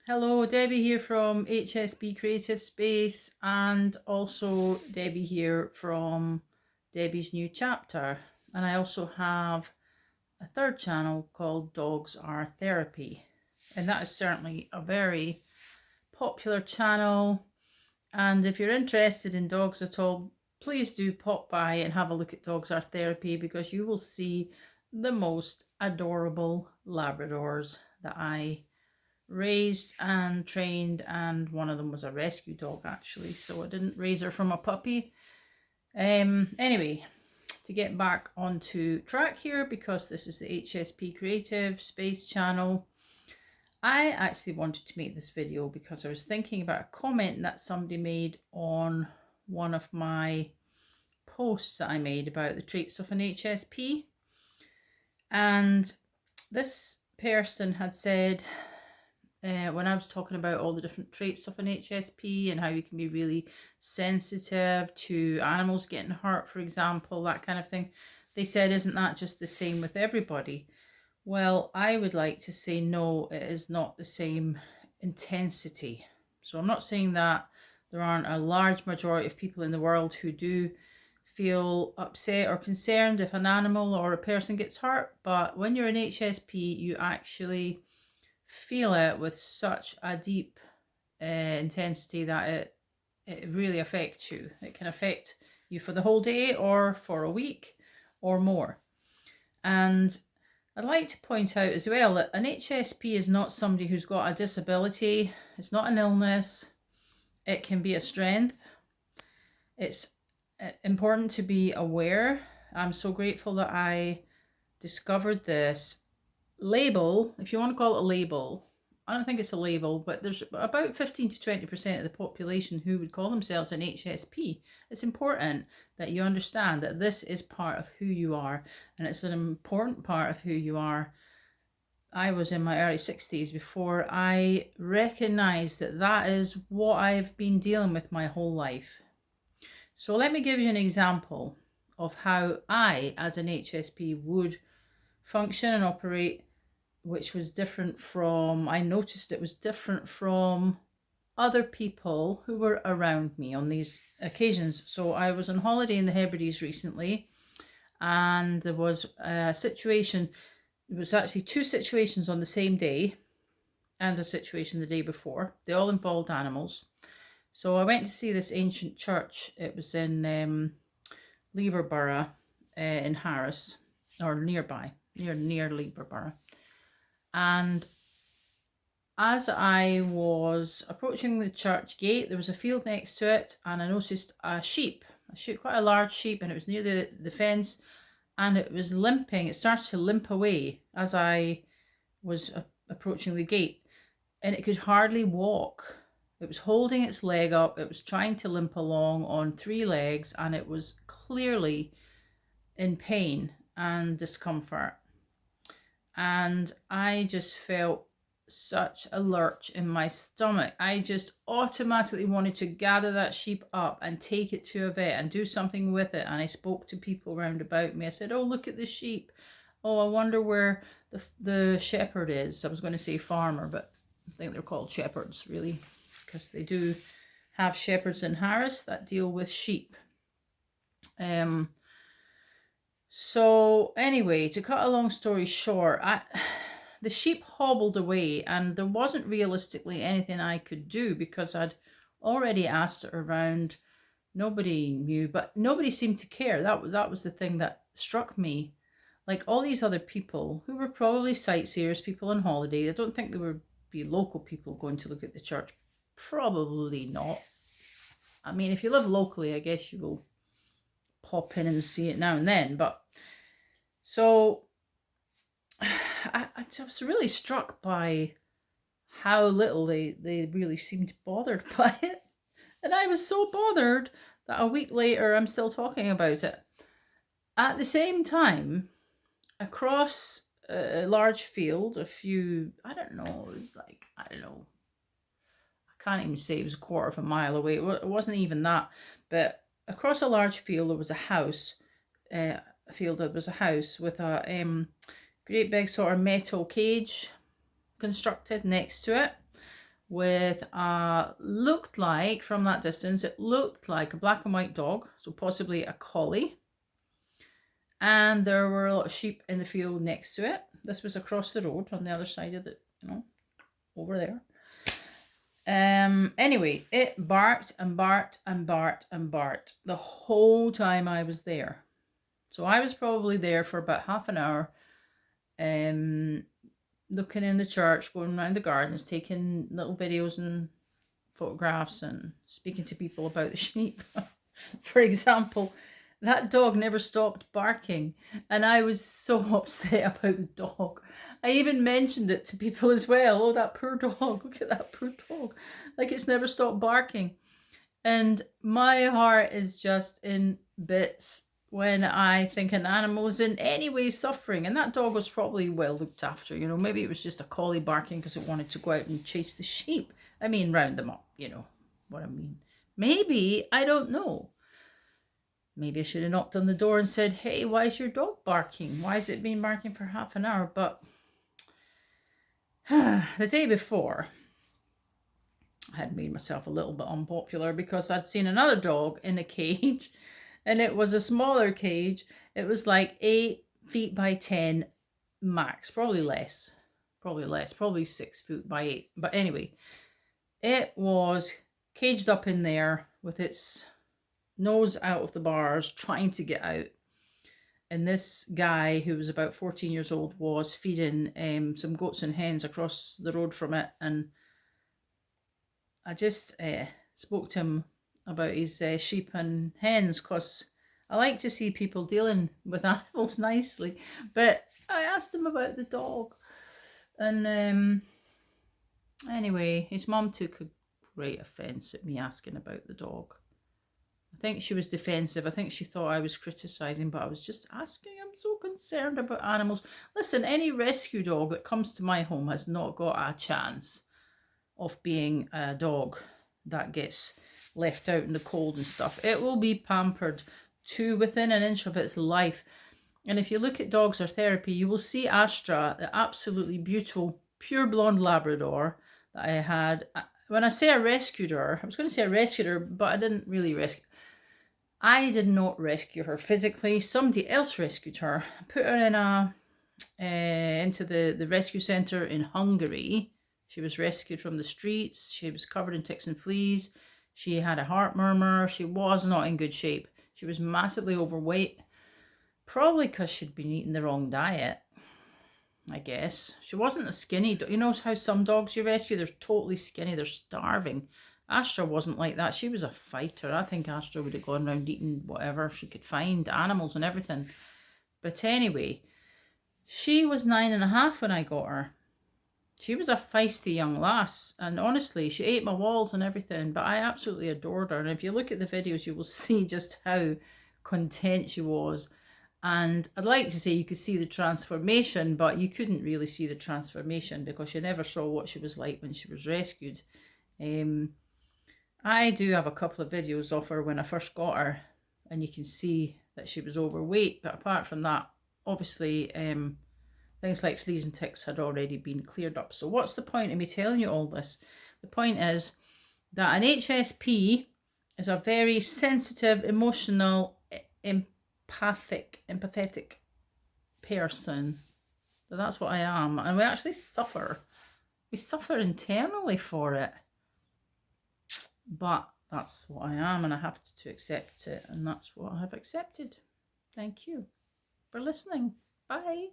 Hello, Debbie here from HSP Creative Space, and also Debbie here from Debbie's New Chapter. And I also have a third channel called Dogs Are Therapy, and that is certainly a very popular channel. And if you're interested in dogs at all, please do pop by and have a look at Dogs Are Therapy, because you will see the most adorable Labradors that I raised and trained, and one of them was a rescue dog actually, so I didn't raise her from a puppy. Anyway, to get back onto track here, because this is the HSP Creative Space channel, I actually wanted to make this video because I was thinking about a comment that somebody made on one of my posts that I made about the traits of an HSP. And this person had said, when I was talking about all the different traits of an HSP and how you can be really sensitive to animals getting hurt, for example, that kind of thing, they said, isn't that just the same with everybody? Well, I would like to say no, it is not the same intensity. So I'm not saying that there aren't a large majority of people in the world who do feel upset or concerned if an animal or a person gets hurt, but when you're an HSP, you actually feel it with such a deep intensity that it really affects you. It can affect you for the whole day or for a week or more. And I'd like to point out as well that an HSP is not somebody who's got a disability. It's not an illness. It can be a strength. It's important to be aware. I'm so grateful that I discovered this label, if you want to call it a label. I don't think it's a label, but there's about 15 to 20% of the population who would call themselves an HSP. It's important that you understand that this is part of who you are, and it's an important part of who you are. I was in my early 60s before I recognized that that is what I've been dealing with my whole life. So let me give you an example of how I, as an HSP, would function and operate, which was different from, I noticed it was different from other people who were around me on these occasions. So I was on holiday in the Hebrides recently, and there was a situation, it was actually two situations on the same day and a situation the day before. They all involved animals. So I went to see this ancient church. It was in Leverborough in Harris, or nearby, near Leverborough. And as I was approaching the church gate, there was a field next to it, and I noticed a sheep, quite a large sheep, and it was near the fence, and it was limping. It started to limp away as I was approaching the gate, and it could hardly walk. It was holding its leg up. It was trying to limp along on three legs, and it was clearly in pain and discomfort. And I just felt such a lurch in my stomach. I just automatically wanted to gather that sheep up and take it to a vet and do something with it. And I spoke to people around about me. I said, oh, look at the sheep. Oh, I wonder where the shepherd is. I was going to say farmer, but I think they're called shepherds, really, because they do have shepherds in Harris that deal with sheep. So anyway, to cut a long story short, the sheep hobbled away, and there wasn't realistically anything I could do because I'd already asked it around. Nobody knew, but nobody seemed to care. That was the thing that struck me. Like all these other people who were probably sightseers, people on holiday, I don't think there would be local people going to look at the church. Probably not. I mean, if you live locally, I guess you will pop in and see it now and then, but so I was really struck by how little they really seemed bothered by it. And I was so bothered that a week later I'm still talking about it. At the same time, across a large field, a few, I don't know, it was like, I don't know, I can't even say it was a quarter of a mile away. It wasn't even that. But across a large field, there was a house, there was a house with a great big sort of metal cage constructed next to it, with looked like, from that distance, it looked like a black and white dog, so possibly a collie. And there were a lot of sheep in the field next to it. This was across the road on the other side of the, over there. Anyway, it barked and barked and barked and barked the whole time I was there. So I was probably there for about half an hour, looking in the church, going around the gardens, taking little videos and photographs and speaking to people about the sheep. For example, that dog never stopped barking, and I was so upset about the dog. I even mentioned it to people as well. Oh, that poor dog, look at that poor dog. Like, it's never stopped barking. And my heart is just in bits when I think an animal is in any way suffering. And that dog was probably well looked after. Maybe it was just a collie barking because it wanted to go out and chase the sheep. I mean, round them up, what I mean. Maybe, I don't know. Maybe I should have knocked on the door and said, hey, why is your dog barking? Why has it been barking for half an hour? But the day before, I had made myself a little bit unpopular because I'd seen another dog in a cage, and it was a smaller cage. It was like 8 feet by 10 max, probably less, probably 6 foot by 8. But anyway, it was caged up in there with its nose out of the bars, trying to get out. And this guy, who was about 14 years old, was feeding some goats and hens across the road from it. And I just spoke to him about his sheep and hens, because I like to see people dealing with animals nicely. But I asked him about the dog. And anyway, his mum took a great offence at me asking about the dog. I think she was defensive. I think she thought I was criticising, but I was just asking. I'm so concerned about animals. Listen, any rescue dog that comes to my home has not got a chance of being a dog that gets left out in the cold and stuff. It will be pampered to within an inch of its life. And if you look at Dogs or Therapy, you will see Astra, the absolutely beautiful, pure blonde Labrador that I had. When I say I rescued her, I was going to say I rescued her, but I didn't really rescue. I did not rescue her physically. Somebody else rescued her. I put her into the rescue centre in Hungary. She was rescued from the streets. She was covered in ticks and fleas. She had a heart murmur. She was not in good shape. She was massively overweight. Probably because she'd been eating the wrong diet, I guess. She wasn't a skinny dog. You know how some dogs you rescue, they're totally skinny. They're starving. Astra wasn't like that. She was a fighter. I think Astra would have gone around eating whatever she could find, animals and everything. But anyway, she was 9.5 when I got her. She was a feisty young lass, and honestly, she ate my walls and everything, but I absolutely adored her. And if you look at the videos, you will see just how content she was. And I'd like to say you could see the transformation, but you couldn't really see the transformation because you never saw what she was like when she was rescued. I do have a couple of videos of her when I first got her, and you can see that she was overweight. But apart from that, obviously, things like fleas and ticks had already been cleared up. So what's the point of me telling you all this? The point is that an HSP is a very sensitive, emotional, empathetic person. So that's what I am. And we actually suffer. We suffer internally for it. But that's what I am, and I have to accept it, and that's what I have accepted. Thank you for listening. Bye.